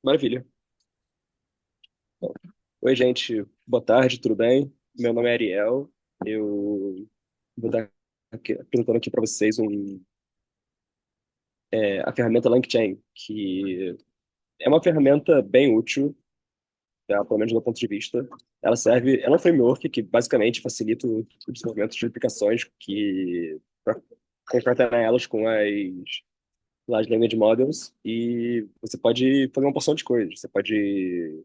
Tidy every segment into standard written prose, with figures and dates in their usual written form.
Maravilha. Bom, oi, gente. Boa tarde, tudo bem? Meu nome é Ariel. Eu vou estar apresentando aqui para vocês a ferramenta LangChain, que é uma ferramenta bem útil, tá? Pelo menos do meu ponto de vista. Ela é um framework que basicamente facilita o desenvolvimento de aplicações que para concatenar elas com as large language models e você pode fazer uma porção de coisas. Você pode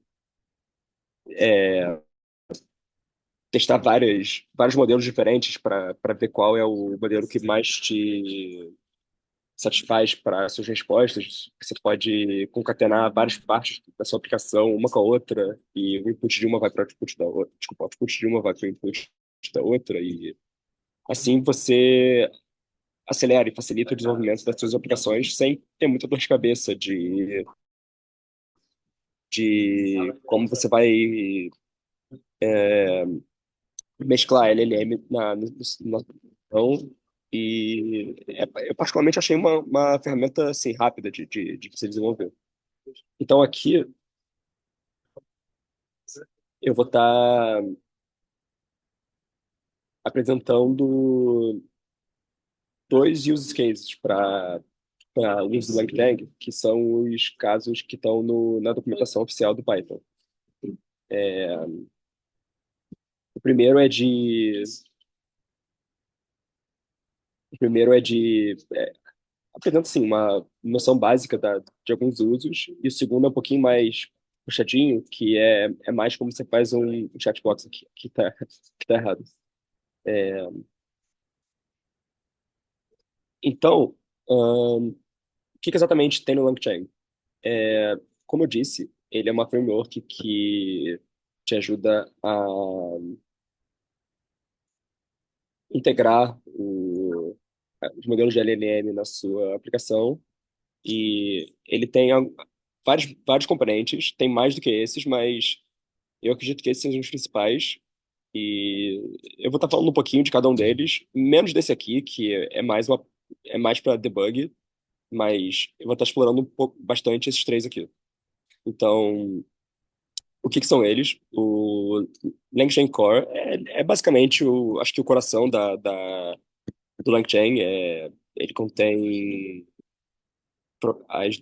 testar vários modelos diferentes para ver qual é o modelo que mais te satisfaz para suas respostas. Você pode concatenar várias partes da sua aplicação, uma com a outra, e o input de uma vai para o output da outra. Desculpa, o output de uma vai para o input da outra, e assim você acelera e facilita o desenvolvimento das suas aplicações sem ter muita dor de cabeça de como você vai mesclar LLM então, eu particularmente achei uma ferramenta assim rápida de se desenvolver. Então aqui eu vou estar apresentando dois use cases para o uso do LangTag, que são os casos que estão na documentação oficial do Python. O primeiro é de o primeiro é de apresenta assim uma noção básica de alguns usos, e o segundo é um pouquinho mais puxadinho, que é mais como você faz um chatbot aqui, que tá errado. Então, o que exatamente tem no LangChain? Como eu disse, ele é uma framework que te ajuda a integrar os modelos de LLM na sua aplicação, e ele tem vários componentes, tem mais do que esses, mas eu acredito que esses sejam os principais. E eu vou estar falando um pouquinho de cada um deles, menos desse aqui, que é mais para debug, mas eu vou estar explorando bastante esses três aqui. Então, o que são eles? O LangChain Core é basicamente acho que o coração do LangChain. Ele contém pro- as,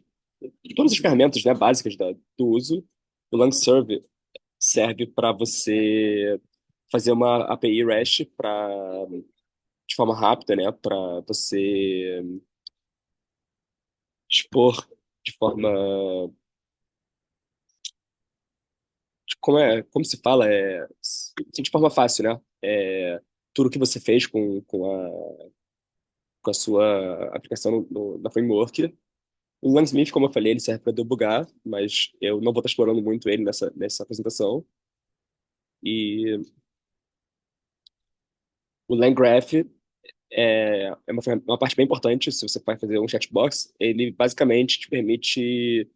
todas as ferramentas, né, básicas do uso. O LangServe serve para você fazer uma API REST de forma rápida, né, para você expor de forma, como se fala, assim, de forma fácil, né, tudo que você fez com a sua aplicação na framework. O Langsmith, como eu falei, ele serve para debugar, mas eu não vou estar explorando muito ele nessa apresentação. E o LangGraph uma parte bem importante se você vai fazer um chatbox. Ele basicamente te permite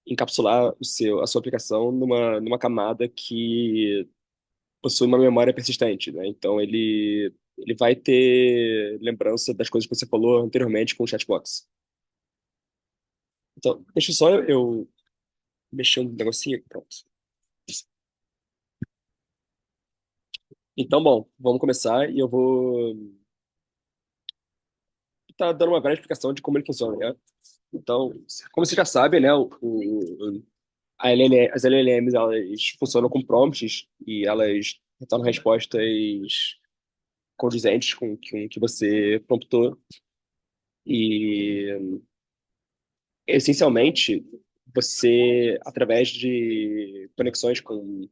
encapsular a sua aplicação numa camada que possui uma memória persistente, né? Então ele vai ter lembrança das coisas que você falou anteriormente com o chatbox. Então, deixa só eu mexer um negocinho aqui, pronto. Então, bom, vamos começar e eu vou estar dando uma breve explicação de como ele funciona, né? Então, como você já sabe, né, as LLMs, elas funcionam com prompts e elas retornam respostas condizentes com o que você promptou. E, essencialmente, você, através de conexões com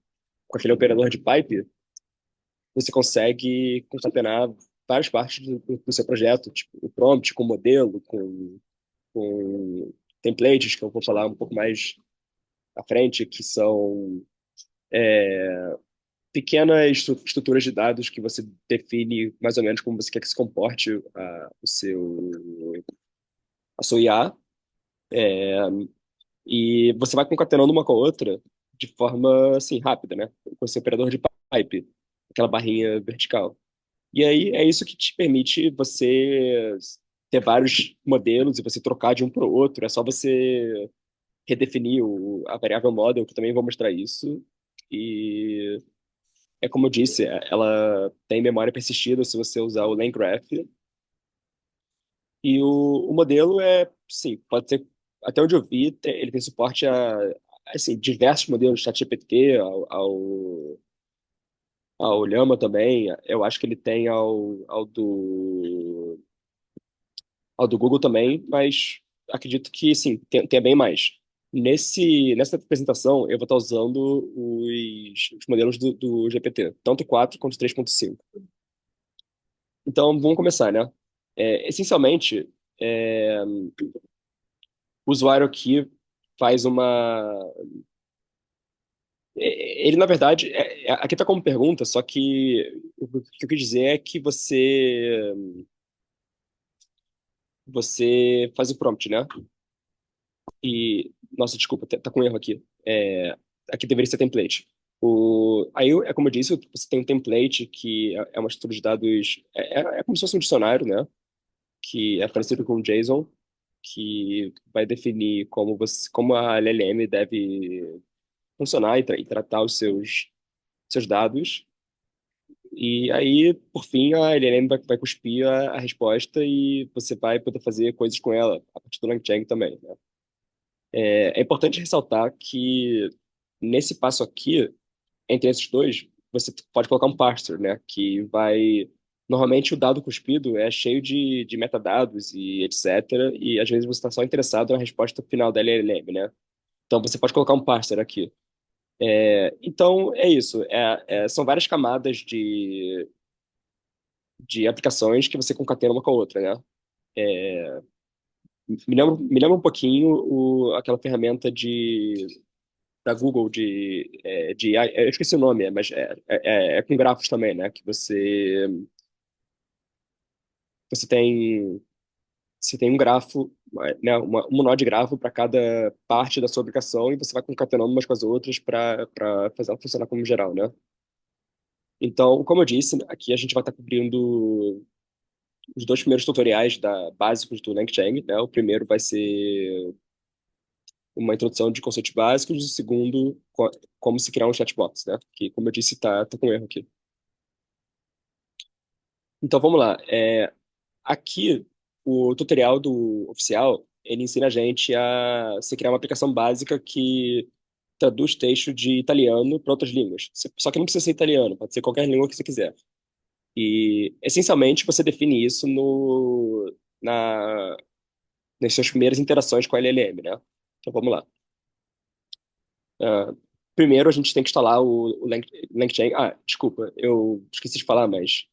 aquele operador de pipe, você consegue concatenar várias partes do seu projeto, tipo o prompt com modelo, com templates, que eu vou falar um pouco mais à frente, que são pequenas estruturas de dados que você define mais ou menos como você quer que se comporte a sua IA, e você vai concatenando uma com a outra de forma assim rápida, né? Com esse operador de pipe, aquela barrinha vertical. E aí é isso que te permite você ter vários modelos e você trocar de um para o outro. É só você redefinir a variável model, que eu também vou mostrar isso. E é como eu disse, ela tem memória persistida se você usar o LangGraph. E o modelo sim, pode ser, até onde eu vi, ele tem suporte a, assim, diversos modelos, ChatGPT, ao Llama também. Eu acho que ele tem ao do Google também, mas acredito que, sim, tem bem mais. Nessa apresentação, eu vou estar usando os modelos do GPT, tanto 4 quanto 3.5. Então, vamos começar, né? Essencialmente, é, o usuário aqui faz uma. Ele, na verdade, aqui está como pergunta, só que o que eu quis dizer é que você faz o prompt, né? E, nossa, desculpa, tá com erro aqui. Aqui deveria ser template. Aí, é como eu disse, você tem um template que é uma estrutura de dados, é como se fosse um dicionário, né? Que é parecido com o JSON, que vai definir como a LLM deve funcionar e tratar os seus dados. E aí, por fim, a LLM vai cuspir a resposta e você vai poder fazer coisas com ela a partir do LangChain também, né? É importante ressaltar que nesse passo aqui, entre esses dois, você pode colocar um parser, né? Que vai. Normalmente o dado cuspido é cheio de metadados e etc. E às vezes você está só interessado na resposta final da LLM, né? Então você pode colocar um parser aqui. Então é isso. São várias camadas de aplicações que você concatena uma com a outra, né? Me lembra um pouquinho aquela ferramenta da Google de AI, eu esqueci o nome, mas é com grafos também, né? Que você tem você tem um grafo, né? Um nó de grafo para cada parte da sua aplicação e você vai concatenando umas com as outras para fazer ela funcionar como geral, né? Então, como eu disse, aqui a gente vai estar cobrindo os dois primeiros tutoriais básicos do LangChain, né? O primeiro vai ser uma introdução de conceitos básicos, e o segundo, como se criar um chatbot, né? Que, como eu disse, tá com erro aqui. Então, vamos lá. Aqui, o tutorial do oficial, ele ensina a gente a se criar uma aplicação básica que traduz texto de italiano para outras línguas. Só que não precisa ser italiano, pode ser qualquer língua que você quiser. E, essencialmente, você define isso nas suas primeiras interações com a LLM, né? Então, vamos lá. Ah, primeiro, a gente tem que instalar o LangChain. Ah, desculpa, eu esqueci de falar, mas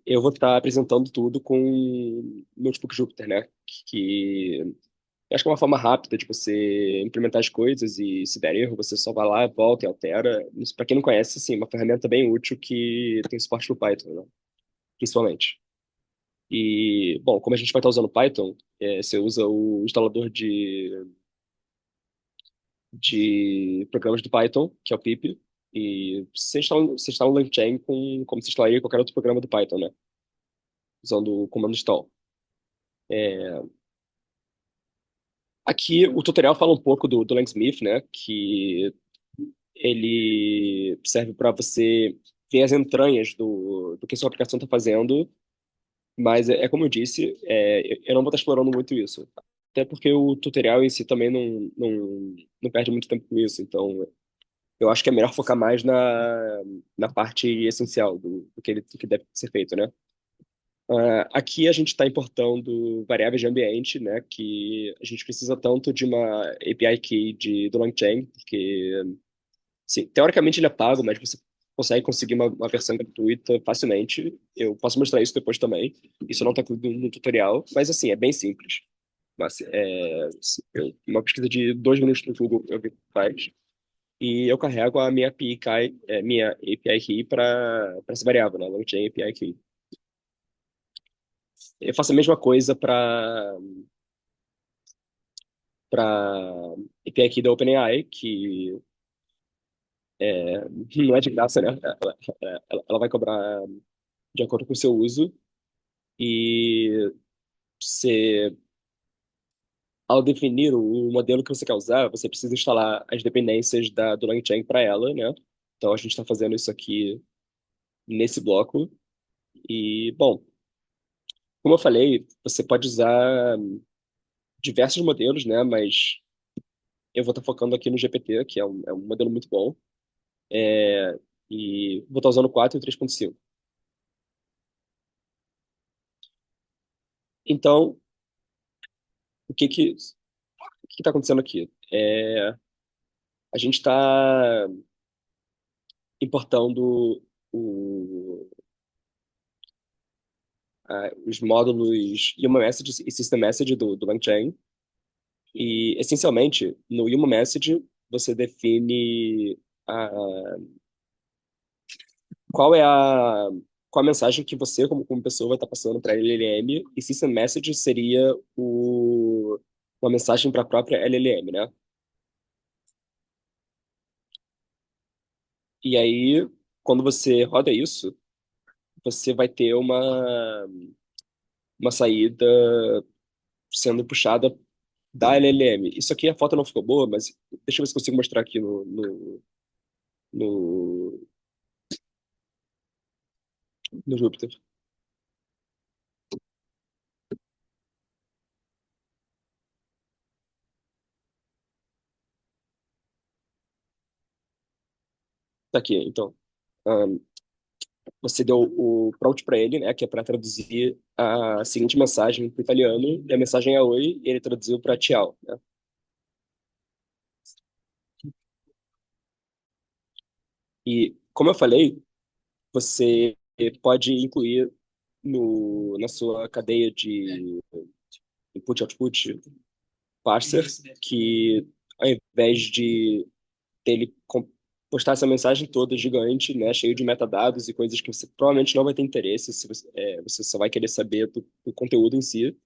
eu vou estar apresentando tudo com o Notebook Jupyter, né? Que eu acho que é uma forma rápida de você implementar as coisas e se der erro, você só vai lá, volta e altera. Para quem não conhece, assim, uma ferramenta bem útil que tem suporte para Python, né? Principalmente. E, bom, como a gente vai estar usando Python, você usa o instalador de programas do Python, que é o pip, e você instala um LangChain como você instalaria qualquer outro programa do Python, né? Usando o comando install. Aqui o tutorial fala um pouco do Langsmith, né? Que ele serve para você ver as entranhas do que sua aplicação está fazendo, mas é como eu disse, eu não vou estar explorando muito isso. Até porque o tutorial em si também não perde muito tempo com isso, então eu acho que é melhor focar mais na parte essencial do que deve ser feito, né? Aqui a gente está importando variáveis de ambiente, né? Que a gente precisa tanto de uma API key do LangChain, porque, sim, teoricamente ele é pago, mas você consegue conseguir uma versão gratuita facilmente. Eu posso mostrar isso depois também. Isso não está incluído no tutorial, mas assim, é bem simples. Mas, uma pesquisa de 2 minutos no Google eu vi que faz. E eu carrego a minha API key para essa variável, né? LangChain API key. Eu faço a mesma coisa para API key da OpenAI, que não é de graça, né? Ela vai cobrar de acordo com o seu uso e você ao definir o modelo que você quer usar, você precisa instalar as dependências do LangChain para ela, né? Então a gente está fazendo isso aqui nesse bloco. E, bom, como eu falei, você pode usar diversos modelos, né? Mas eu vou estar focando aqui no GPT, que é um modelo muito bom. É, e vou estar usando o 4 e o 3.5. Então, o que está acontecendo aqui? A gente está importando o, os módulos Human Message e System Message do LangChain. E, essencialmente, no Human Message, você define a, qual é a, qual a mensagem que você, como pessoa, vai estar passando para a LLM. E System Message seria uma mensagem para a própria LLM, né? E aí, quando você roda isso, você vai ter uma saída sendo puxada da LLM. Isso aqui a foto não ficou boa, mas deixa eu ver se consigo mostrar aqui no, no Jupyter. Tá aqui, então. Ahn, Você deu o prompt para ele, né, que é para traduzir a seguinte mensagem para o italiano, e a mensagem é oi, e ele traduziu para tchau, né? E, como eu falei, você pode incluir na sua cadeia de input-output parser, que ao invés de dele postar essa mensagem toda gigante, né, cheio de metadados e coisas que você provavelmente não vai ter interesse, se você, você só vai querer saber do conteúdo em si,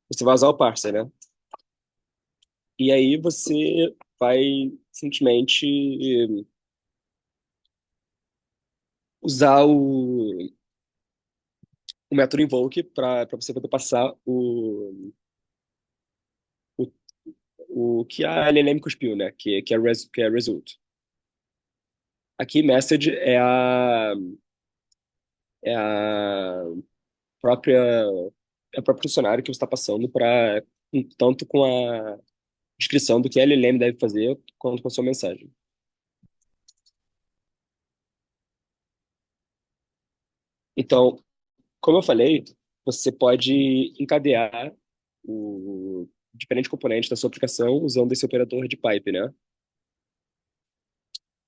você vai usar o parser, né? E aí você vai simplesmente usar o método invoke para você poder passar o, o que a LLM cuspiu, né? Que é result. Aqui, message é própria, é o próprio funcionário que você está passando para tanto com a descrição do que a LLM deve fazer, quanto com a sua mensagem. Então, como eu falei, você pode encadear diferentes componentes da sua aplicação usando esse operador de pipe, né?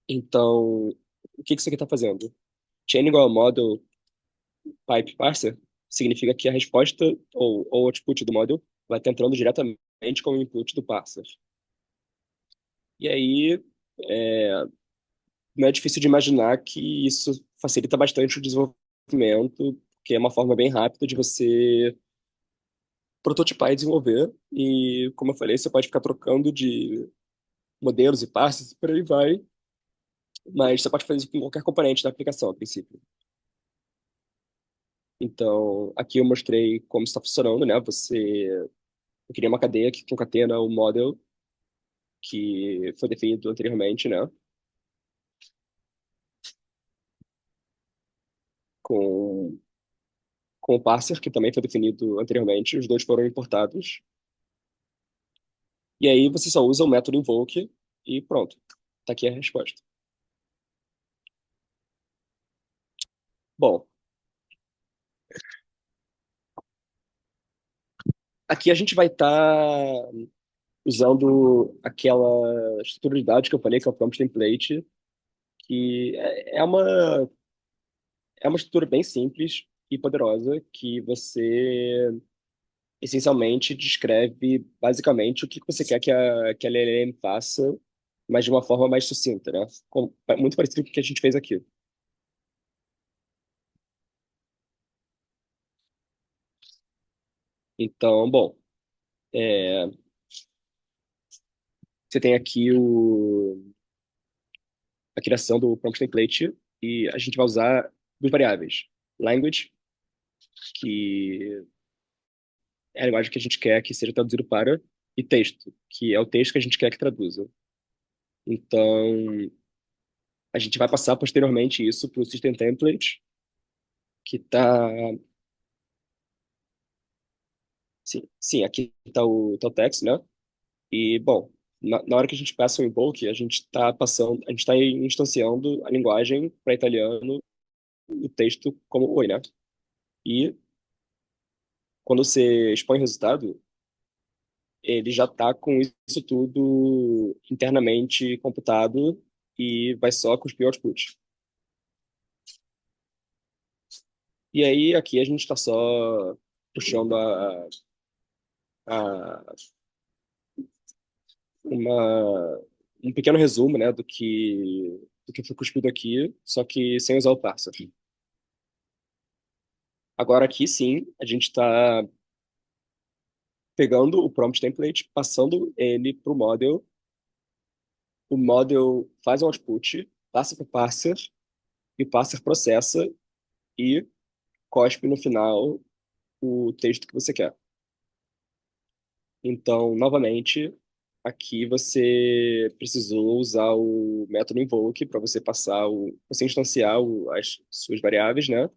Então, o que isso aqui está fazendo? Chain igual a model pipe parser significa que a resposta ou output do model vai estar entrando diretamente com o input do parser. E aí, é, não é difícil de imaginar que isso facilita bastante o desenvolvimento, que é uma forma bem rápida de você prototipar e desenvolver. E, como eu falei, você pode ficar trocando de modelos e passes, por aí vai, mas você pode fazer isso com qualquer componente da aplicação, a princípio. Então, aqui eu mostrei como está funcionando, né? Eu cria uma cadeia que concatena o model que foi definido anteriormente, né? Com, com o parser, que também foi definido anteriormente. Os dois foram importados. E aí você só usa o método invoke e pronto. Tá aqui a resposta. Bom, aqui a gente vai estar usando aquela estrutura de dados que eu falei, que é o prompt template, que é uma estrutura bem simples e poderosa, que você essencialmente descreve basicamente o que você quer que a LLM faça, mas de uma forma mais sucinta, né? Muito parecido com o que a gente fez aqui. Então, bom, é, você tem aqui a criação do prompt template e a gente vai usar duas variáveis. Language, que é a linguagem que a gente quer que seja traduzido para, e texto, que é o texto que a gente quer que traduza. Então, a gente vai passar posteriormente isso para o System Template, que está. Sim, aqui está o text, né? E, bom, na hora que a gente passa o invoke, a gente está passando, a gente está instanciando a linguagem para italiano, o texto como oi, né? E quando você expõe o resultado, ele já está com isso tudo internamente computado e vai só cuspir o output. E aí, aqui a gente está só puxando a, um pequeno resumo, né, do que foi cuspido aqui, só que sem usar o parser. Agora aqui sim, a gente está pegando o prompt template, passando ele para o model faz um output, passa para o parser, e o parser processa e cospe no final o texto que você quer. Então, novamente, aqui você precisou usar o método invoke para você você instanciar as suas variáveis, né?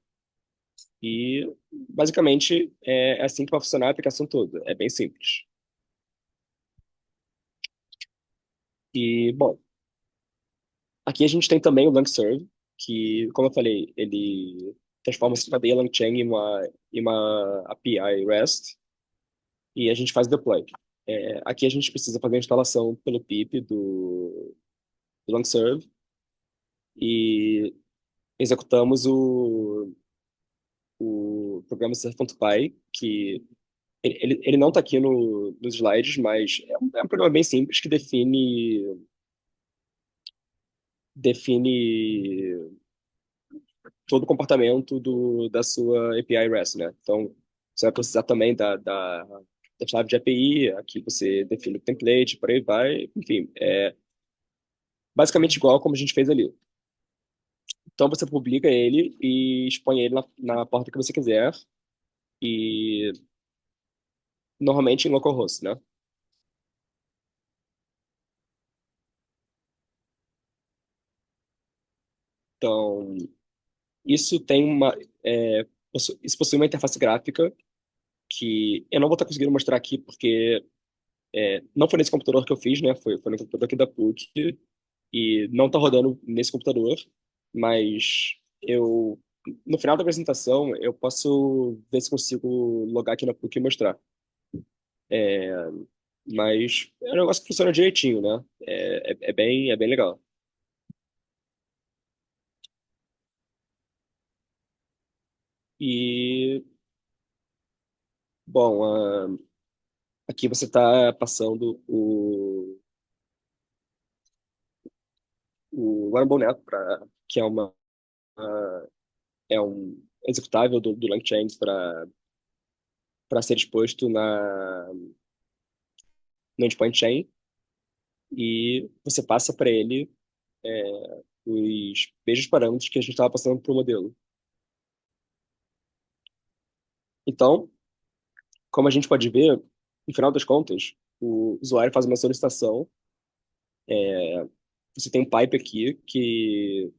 E basicamente é assim que vai funcionar a aplicação toda. É bem simples. E, bom, aqui a gente tem também o LangServe, que, como eu falei, ele transforma essa cadeia LangChain em uma API REST e a gente faz deploy. Aqui a gente precisa fazer a instalação pelo pip do LangServe e executamos o programa surf.py, que ele não está aqui nos slides, mas é um programa bem simples que define todo o comportamento da sua API REST, né? Então, você vai precisar também da chave de API, aqui você define o template, por aí vai, enfim, é basicamente igual como a gente fez ali. Então, você publica ele e expõe ele na porta que você quiser, e normalmente em localhost, né? Então, isso tem uma, isso possui uma interface gráfica que eu não vou estar conseguindo mostrar aqui porque não foi nesse computador que eu fiz, né? Foi no computador aqui da PUC e não está rodando nesse computador, mas no final da apresentação, eu posso ver se consigo logar aqui na PUC e mostrar. Mas é um negócio que funciona direitinho, né? É bem legal. E, bom, aqui você está passando o Rumble Net, que é um executável do LangChain para ser exposto no Endpoint Chain, e você passa para ele os mesmos parâmetros que a gente estava passando para o modelo. Então, como a gente pode ver, no final das contas, o usuário faz uma solicitação. Você tem um pipe aqui que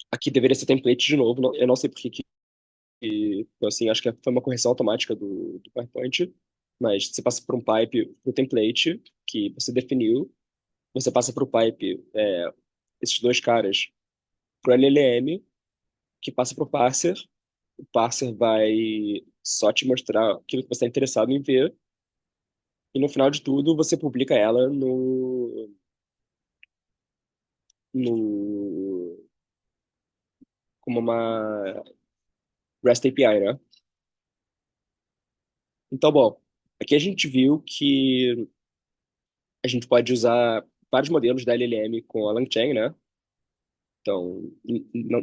aqui deveria ser template de novo. Eu não sei por que assim, acho que foi uma correção automática do PowerPoint, mas você passa por um pipe pro template que você definiu, você passa para o pipe esses dois caras pro LLM, que passa para o parser. O parser vai só te mostrar aquilo que você está interessado em ver, e no final de tudo você publica ela no como uma REST API, né? Então, bom, aqui a gente viu que a gente pode usar vários modelos da LLM com a LangChain, né? Então,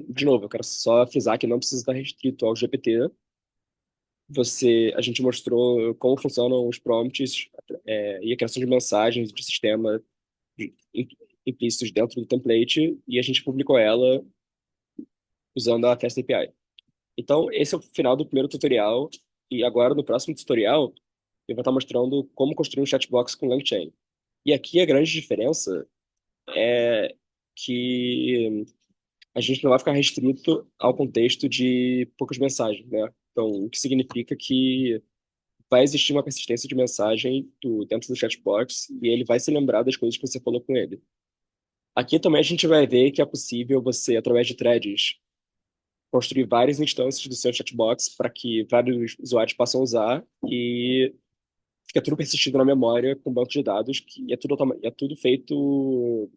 de novo, eu quero só frisar que não precisa estar restrito ao GPT. A gente mostrou como funcionam os prompts, e a criação de mensagens de sistema im- implícitos dentro do template, e a gente publicou ela usando a Fast API. Então, esse é o final do primeiro tutorial, e agora no próximo tutorial e vou estar mostrando como construir um chatbox com LangChain. E aqui a grande diferença é que a gente não vai ficar restrito ao contexto de poucas mensagens, né? Então, o que significa que vai existir uma persistência de mensagem dentro do chatbox e ele vai se lembrar das coisas que você falou com ele. Aqui também a gente vai ver que é possível você, através de threads, construir várias instâncias do seu chatbox para que vários usuários possam usar e fica tudo persistido na memória com um banco de dados que é tudo feito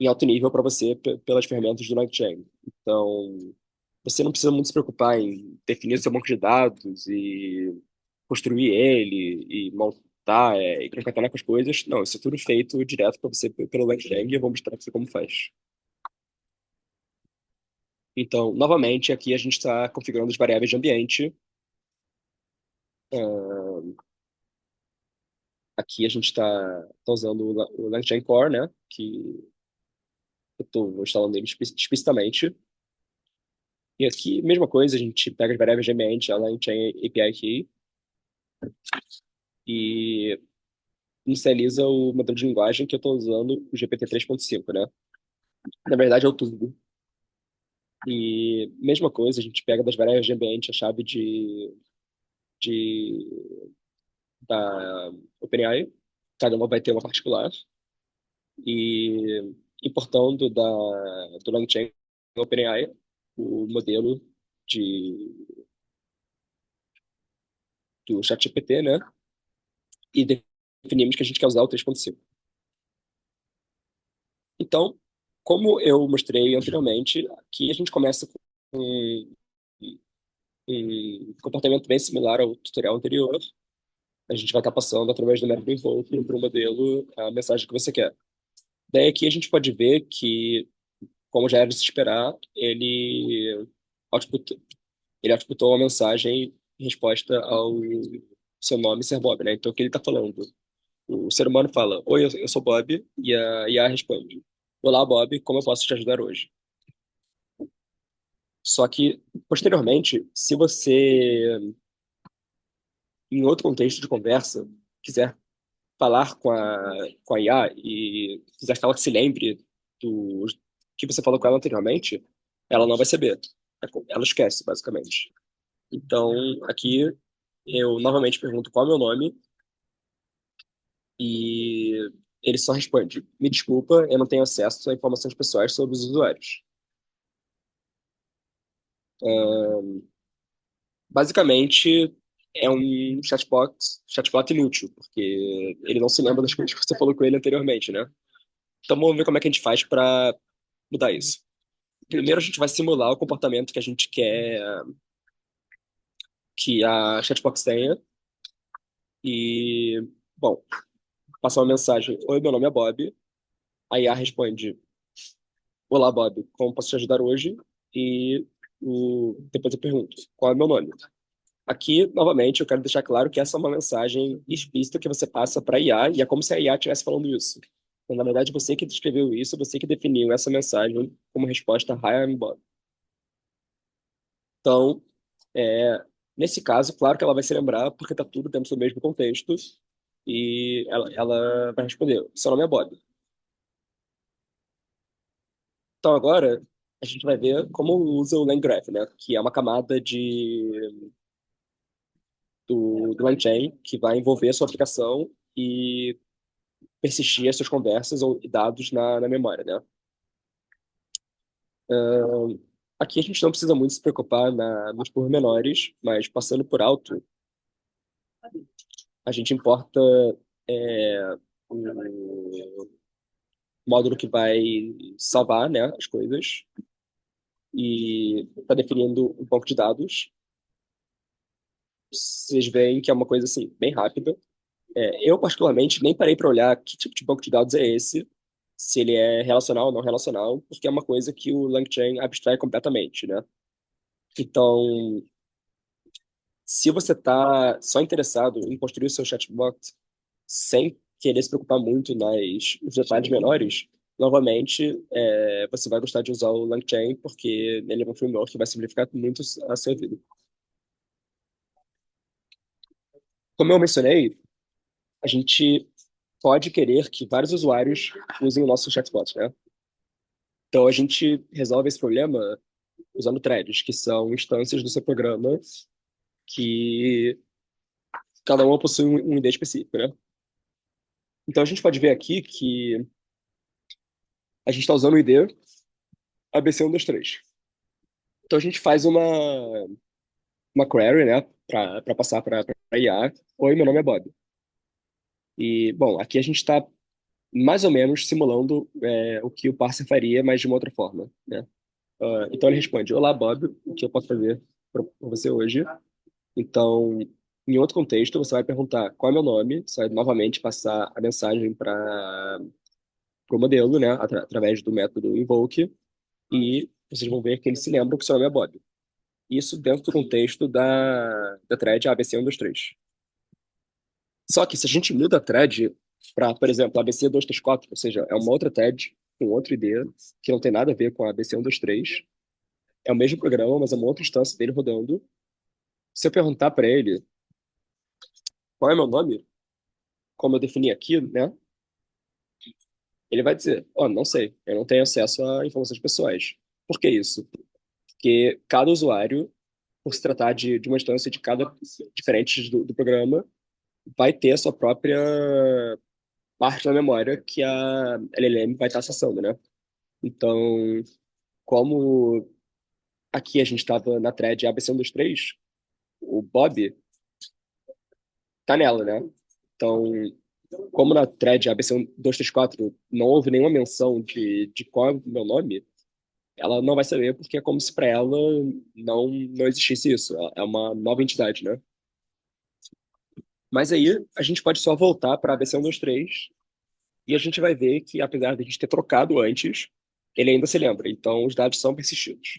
em alto nível para você pelas ferramentas do LangChain. Então, você não precisa muito se preocupar em definir seu banco de dados e construir ele e montar e concatenar com as coisas. Não, isso é tudo feito direto para você pelo LangChain e eu vou mostrar para você como faz. Então, novamente, aqui a gente está configurando as variáveis de ambiente. Ah, aqui a gente está usando o LangChain Core, né? Que eu estou instalando ele explicitamente. E aqui, mesma coisa, a gente pega as variáveis de ambiente, a LangChain API Key, e inicializa o modelo de linguagem que eu estou usando, o GPT 3.5, né? Na verdade, é o tudo. E mesma coisa, a gente pega das variáveis de ambiente a chave de, da OpenAI, cada uma vai ter uma particular, e importando do LangChain OpenAI o modelo de, do ChatGPT, né? E definimos que a gente quer usar o 3.5. Então, como eu mostrei anteriormente, aqui a gente começa com um comportamento bem similar ao tutorial anterior. A gente vai estar passando através do método invoke para o modelo a mensagem que você quer. Daí aqui a gente pode ver que, como já era de se esperar, output, ele outputou uma mensagem em resposta ao seu nome ser Bob, né? Então, o que ele está falando? O ser humano fala, oi, eu sou Bob, e a IA responde, olá, Bob, como eu posso te ajudar hoje? Só que, posteriormente, se você, em outro contexto de conversa, quiser falar com a IA e quiser que ela se lembre do que você falou com ela anteriormente, ela não vai saber. Ela esquece, basicamente. Então, aqui, eu novamente pergunto qual é o meu nome e ele só responde: me desculpa, eu não tenho acesso a informações pessoais sobre os usuários. Basicamente, é um chatbot inútil, porque ele não se lembra das coisas que você falou com ele anteriormente, né? Então vamos ver como é que a gente faz para mudar isso. Primeiro a gente vai simular o comportamento que a gente quer que a chatbox tenha e, bom, passar uma mensagem: oi, meu nome é Bob. A IA responde: olá, Bob, como posso te ajudar hoje? E depois eu pergunto: qual é o meu nome? Aqui, novamente, eu quero deixar claro que essa é uma mensagem explícita que você passa para a IA, e é como se a IA estivesse falando isso. Então, na verdade, você que escreveu isso, você que definiu essa mensagem como resposta a Hi, I'm Bob. Então, é, nesse caso, claro que ela vai se lembrar, porque está tudo dentro do mesmo contexto, e ela vai responder: seu nome é Bob. Então, agora, a gente vai ver como usa o LangGraph, né? Que é uma camada do LangChain que vai envolver a sua aplicação e persistir as suas conversas ou dados na memória, né? Aqui a gente não precisa muito se preocupar nos pormenores, mas passando por alto, a gente importa o módulo que vai salvar, né, as coisas e está definindo um banco de dados. Vocês veem que é uma coisa assim bem rápida. Eu particularmente nem parei para olhar que tipo de banco de dados é esse, se ele é relacional ou não relacional, porque é uma coisa que o LangChain abstrai completamente, né? Então, se você está só interessado em construir o seu chatbot sem querer se preocupar muito nos detalhes menores, novamente, você vai gostar de usar o LangChain porque ele é um framework que vai simplificar muito a sua vida. Como eu mencionei, a gente pode querer que vários usuários usem o nosso chatbot, né? Então a gente resolve esse problema usando threads, que são instâncias do seu programa que cada uma possui um ID específico, né? Então a gente pode ver aqui que a gente está usando o ID ABC123. Então a gente faz uma query, né, para passar para IA. Oi, meu nome é Bob. E, bom, aqui a gente está mais ou menos simulando o que o parser faria, mas de uma outra forma, né? Então ele responde: Olá, Bob, o que eu posso fazer para você hoje? Então, em outro contexto, você vai perguntar qual é meu nome, você vai novamente passar a mensagem para o modelo, né, através do método invoke, e vocês vão ver que ele se lembra que seu nome é Bob. Isso dentro do contexto da thread ABC123. Só que se a gente muda a thread para, por exemplo, ABC234, ou seja, é uma outra thread com outro ID, que não tem nada a ver com a ABC123, é o mesmo programa, mas é uma outra instância dele rodando. Se eu perguntar para ele qual é meu nome, como eu defini aqui, né, ele vai dizer, ó, não sei, eu não tenho acesso a informações pessoais. Por que isso? Porque cada usuário, por se tratar de uma instância de cada diferente do programa, vai ter a sua própria parte da memória que a LLM vai estar acessando, né? Então, como aqui a gente estava na thread ABC123, o Bob tá nela, né? Então, como na thread ABC1234 não houve nenhuma menção de qual é o meu nome, ela não vai saber porque é como se para ela não existisse isso. É uma nova entidade, né? Mas aí a gente pode só voltar para ABC123 e a gente vai ver que, apesar de a gente ter trocado antes, ele ainda se lembra. Então, os dados são persistidos.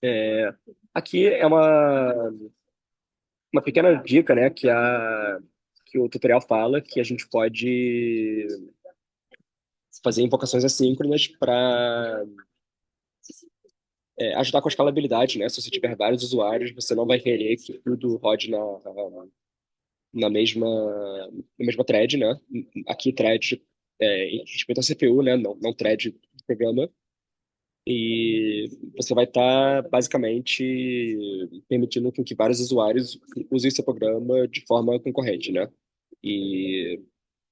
É, aqui é uma pequena dica, né, que o tutorial fala que a gente pode fazer invocações assíncronas para ajudar com a escalabilidade, né? Se você tiver vários usuários, você não vai querer que tudo rode na mesma, na mesma thread, né? Aqui, thread em respeito à CPU, né? Não thread do programa. E você vai estar, basicamente, permitindo com que vários usuários usem seu programa de forma concorrente, né? E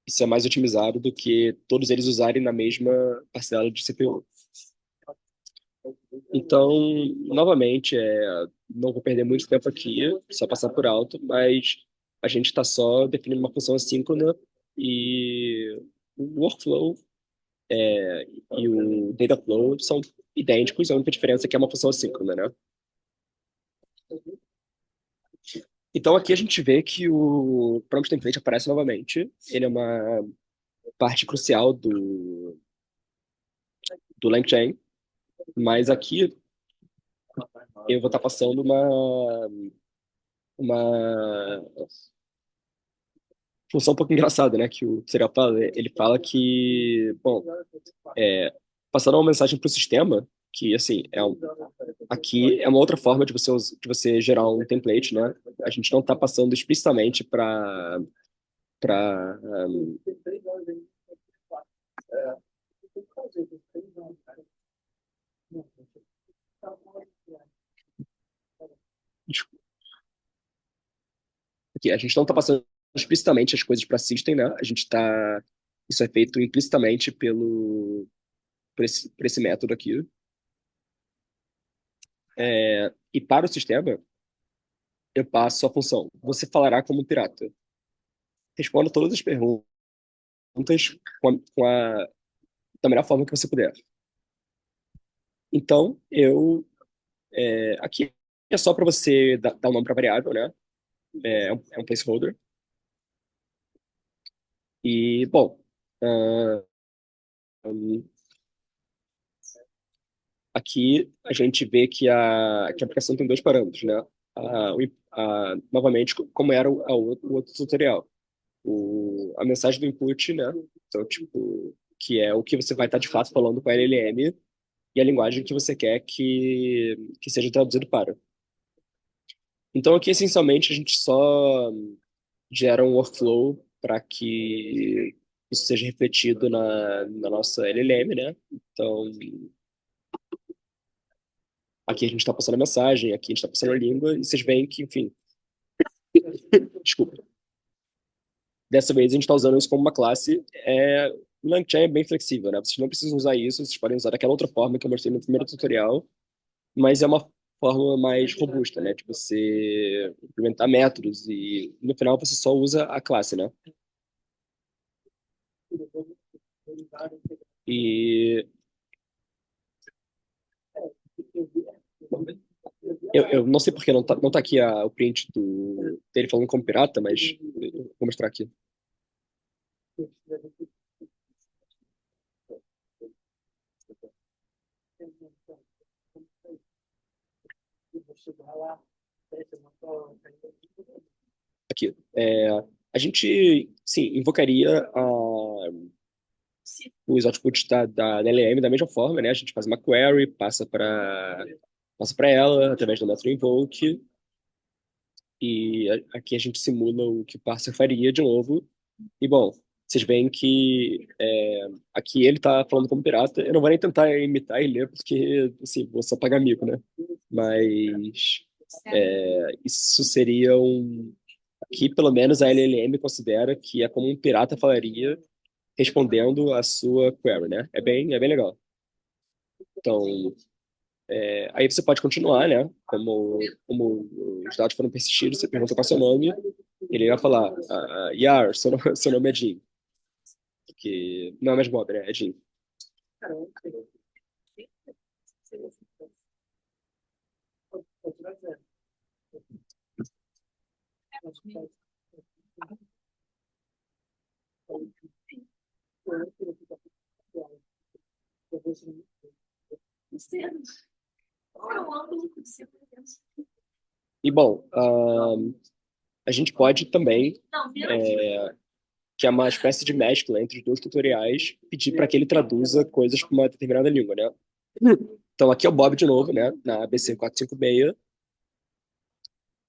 isso é mais otimizado do que todos eles usarem na mesma parcela de CPU. Então, novamente, não vou perder muito tempo aqui, só passar por alto, mas a gente está só definindo uma função assíncrona e o workflow e o data flow são idênticos, a única diferença é que é uma função assíncrona, né? Então aqui a gente vê que o prompt template aparece novamente. Ele é uma parte crucial do LangChain, mas aqui eu vou estar passando uma função um pouco engraçada, né? Que o Serial fala, ele fala que, bom, é, passando uma mensagem para o sistema, que assim, aqui é uma outra forma de de você gerar um template, né? A gente não está passando explicitamente para aqui, a gente não está passando explicitamente as coisas para system, né? A gente está isso é feito implicitamente por esse método aqui. E para o sistema, eu passo a função. Você falará como pirata. Responda todas as perguntas da melhor forma que você puder. Então, aqui é só para você dar um nome para variável, né? É um placeholder. E, bom, ah, aqui a gente vê que a aplicação tem dois parâmetros, né? Novamente, como era o outro tutorial. A mensagem do input, né? Então, tipo, que é o que você vai estar de fato falando com a LLM e a linguagem que você quer que seja traduzido para. Então aqui, essencialmente, a gente só gera um workflow para que isso seja refletido na nossa LLM, né? Então, aqui a gente está passando a mensagem, aqui a gente está passando a língua, e vocês veem que, enfim, desculpa. Dessa vez a gente está usando isso como uma classe. O LangChain é bem flexível, né? Vocês não precisam usar isso, vocês podem usar daquela outra forma que eu mostrei no primeiro tutorial, mas é uma forma mais robusta, né? De você implementar métodos e no final você só usa a classe, né? E eu não sei porque não tá aqui o print dele falando como pirata, mas eu vou mostrar aqui. Aqui. A gente, sim, invocaria os outputs da LLM da mesma forma, né? A gente faz uma query, passa para ela através do método invoke, e aqui a gente simula o que o parser faria de novo. E, bom, vocês veem que aqui ele está falando como pirata. Eu não vou nem tentar imitar e ler, porque, assim, vou só pagar mico, né? Mas isso seria um... Aqui, pelo menos, a LLM considera que é como um pirata falaria respondendo a sua query, né? É bem legal. Então, aí você pode continuar, né? Como os dados foram persistidos, você pergunta qual é o seu nome, ele vai falar, Yar, seu nome é Jim. Que não é mais Bob, né? É Jim. E, bom, a gente pode também, que é uma espécie de mescla entre os dois tutoriais, pedir para que ele traduza coisas para uma determinada língua, né? Então, aqui é o Bob de novo, né? Na ABC 456,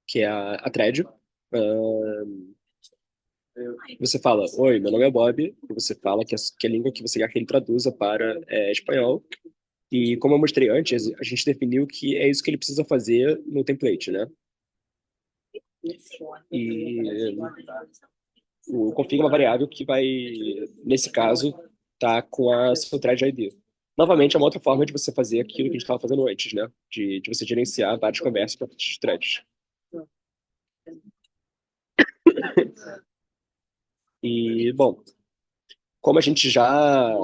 que é a thread. Você fala, oi, meu nome é Bob, e você fala que a língua que você quer que ele traduza para é espanhol. E como eu mostrei antes, a gente definiu que é isso que ele precisa fazer no template, né? E o config é uma variável que vai, nesse caso, tá com a sua thread ID. Novamente, é uma outra forma de você fazer aquilo que a gente estava fazendo antes, né? De você gerenciar várias conversas para de threads. E, bom, como a gente já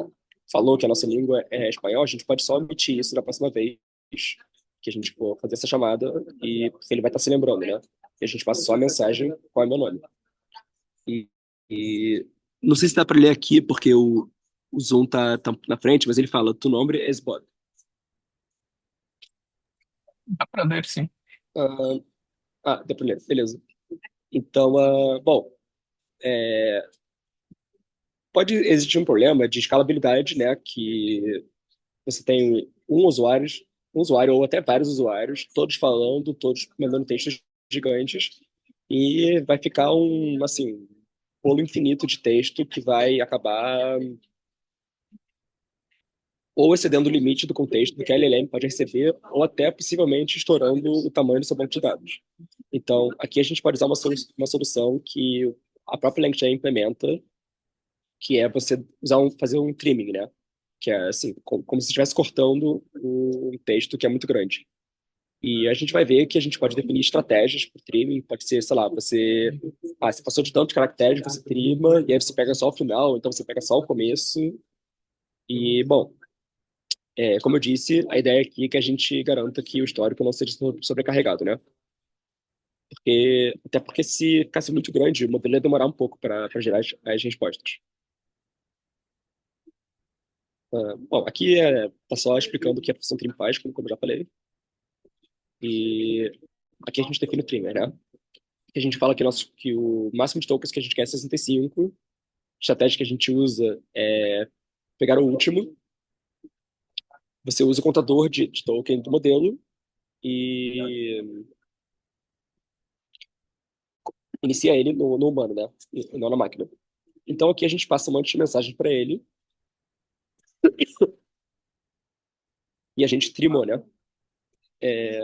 falou que a nossa língua é espanhol, a gente pode só omitir isso da próxima vez que a gente for fazer essa chamada e porque ele vai estar se lembrando, né? E a gente passa só a mensagem, qual é meu nome. E, e não sei se dá para ler aqui porque o Zoom tá na frente, mas ele fala, tu nome é Bob. Dá pra ler, sim. Ah, dá para ler, beleza. Então, bom, pode existir um problema de escalabilidade, né? Que você tem um usuário ou até vários usuários, todos falando, todos mandando textos gigantes, e vai ficar assim, bolo infinito de texto que vai acabar ou excedendo o limite do contexto do que a LLM pode receber, ou até possivelmente estourando o tamanho do seu banco de dados. Então, aqui a gente pode usar uma solução que a própria LangChain implementa, que é você fazer um trimming, né? Que é assim, como se estivesse cortando um texto que é muito grande. E a gente vai ver que a gente pode definir estratégias para o trimming, pode ser, sei lá, você passou de tantos caracteres, você trima, e aí você pega só o final, então você pega só o começo. E, bom, como eu disse, a ideia aqui é que a gente garanta que o histórico não seja sobrecarregado, né? Até porque se ficasse muito grande, o modelo ia demorar um pouco para gerar as respostas. Bom, aqui tá só explicando o que a função trim faz, como eu já falei. E aqui a gente define o trimmer, né? Que a gente fala que o máximo de tokens que a gente quer é 65. A estratégia que a gente usa é pegar o último. Você usa o contador de token do modelo e inicia ele no humano, né? E não na máquina. Então aqui a gente passa um monte de mensagens para ele e a gente trimou, né? É,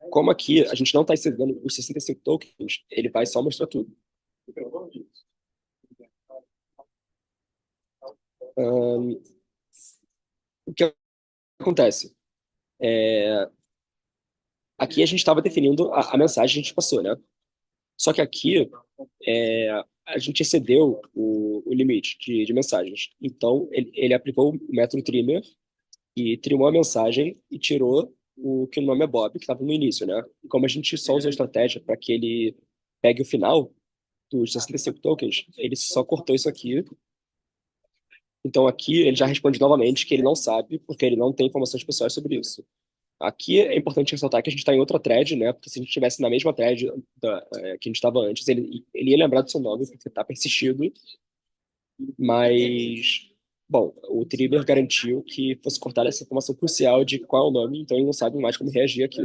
como aqui a gente não está ensinando os 65 tokens, ele vai só mostrar tudo. Ahn, o que acontece? É, aqui a gente estava definindo a mensagem que a gente passou, né? Só que aqui é, a gente excedeu o limite de mensagens. Então ele aplicou o método trimmer e trimou a mensagem e tirou o que o nome é Bob, que estava no início, né? E como a gente só usou a estratégia para que ele pegue o final dos 65 tokens, ele só cortou isso aqui. Então aqui ele já responde novamente que ele não sabe, porque ele não tem informações pessoais sobre isso. Aqui é importante ressaltar que a gente está em outra thread, né? Porque se a gente estivesse na mesma thread que a gente estava antes, ele ia lembrar do seu nome, porque está persistido, mas, bom, o Trigger garantiu que fosse cortada essa informação crucial de qual é o nome, então ele não sabe mais como reagir aqui.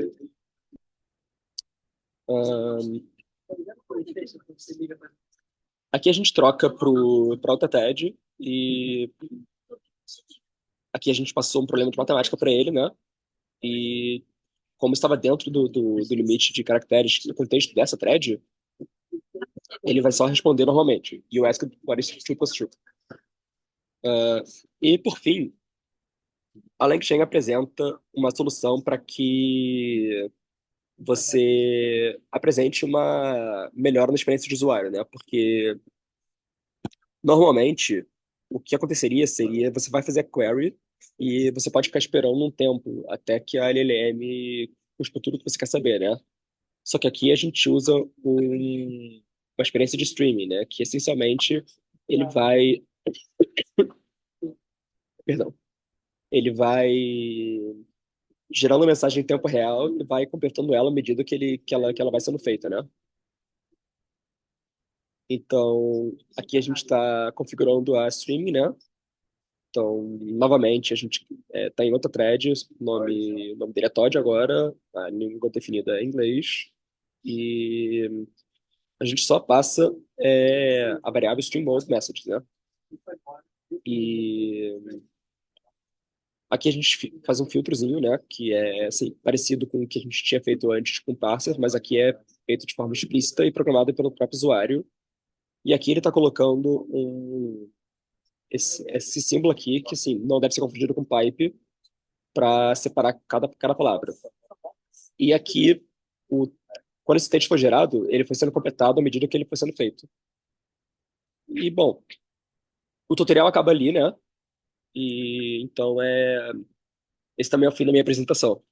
Ahn, aqui a gente troca para outra thread e aqui a gente passou um problema de matemática para ele, né? E como estava dentro do limite de caracteres no contexto dessa thread, ele vai só responder normalmente. You ask what is true plus true. E, por fim, a LangChain apresenta uma solução para que você apresente uma melhora na experiência de usuário, né? Porque, normalmente, o que aconteceria seria você vai fazer a query e você pode ficar esperando um tempo até que a LLM cuspa tudo que você quer saber, né? Só que aqui a gente usa uma experiência de streaming, né? Que essencialmente ele vai, perdão, ele vai gerando mensagem em tempo real e vai convertendo ela à medida que ela vai sendo feita, né? Então, aqui a gente está configurando a streaming, né? Então, novamente, a gente está em outra thread, o nome dele é Todd agora, a língua definida é inglês, e a gente só passa a variável stream mode message, né? E aqui a gente faz um filtrozinho, né? Que é assim, parecido com o que a gente tinha feito antes com o parser, mas aqui é feito de forma explícita e programado pelo próprio usuário. E aqui ele está colocando esse símbolo aqui, que assim, não deve ser confundido com pipe, para separar cada palavra. E aqui, o, quando esse texto foi gerado, ele foi sendo completado à medida que ele foi sendo feito. E, bom, o tutorial acaba ali, né? E então esse também é o fim da minha apresentação.